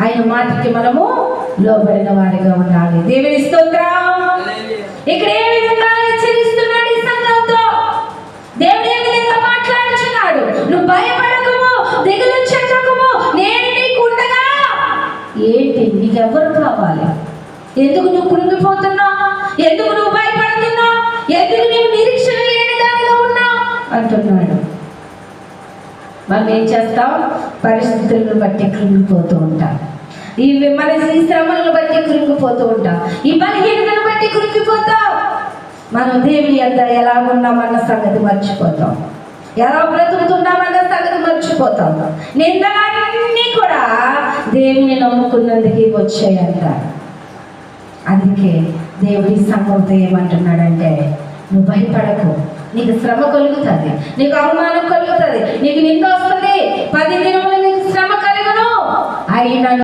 ఆయన మాటకి మనము లోబడిన వారిగా ఉండాలి. దేవుని స్తోత్రం. ఇక్కడ ఏ విధంగా హెచ్చరిస్తున్నాడు ఈ సంఘంతో? దేవుడు ఏ విధంగా మాట్లాడుచున్నాడు? నువ్వు భయపడకము, దిగులు చెందకము, నేను నీకు ఉండగా. ఏంటి నీకెవరు కావాలి? ఎందుకు నువ్వు కృంగిపోతున్నావు? ఎందుకు నువ్వు భయపడుతున్నావు? ఎందుకు నువ్వు నిరీక్షణ లేని దానిగా ఉన్నావు అంటున్నాడు. మనం ఏం చేస్తాం? పరిస్థితులను బట్టి కృంగిపోతూ ఉంటాం. మన ఈ శ్రమలను బట్టి కృంగిపోతూ ఉంటాం. ఈ బలహీనతను బట్టి కృంగిపోతాం. మనం దేవుని యొద్ద ఎలా ఉన్నామన్న సంగతి మర్చిపోతాం. ఎలా బ్రతుకుతున్నామన్న సంగతి మర్చిపోతాం. నిందలన్నీ కూడా దేవుని నమ్ముకున్నందుకు వచ్చాయంట. అందుకే దేవుడి సంఘంతో ఏమంటున్నాడంటే, నువ్వు భయపడకు, నీకు శ్రమ కలుగుతుంది, నీకు అవమానం కలుగుతుంది, నీకు నింద వస్తుంది, 10 దినములు నీకు శ్రమ కలుగును, అయినా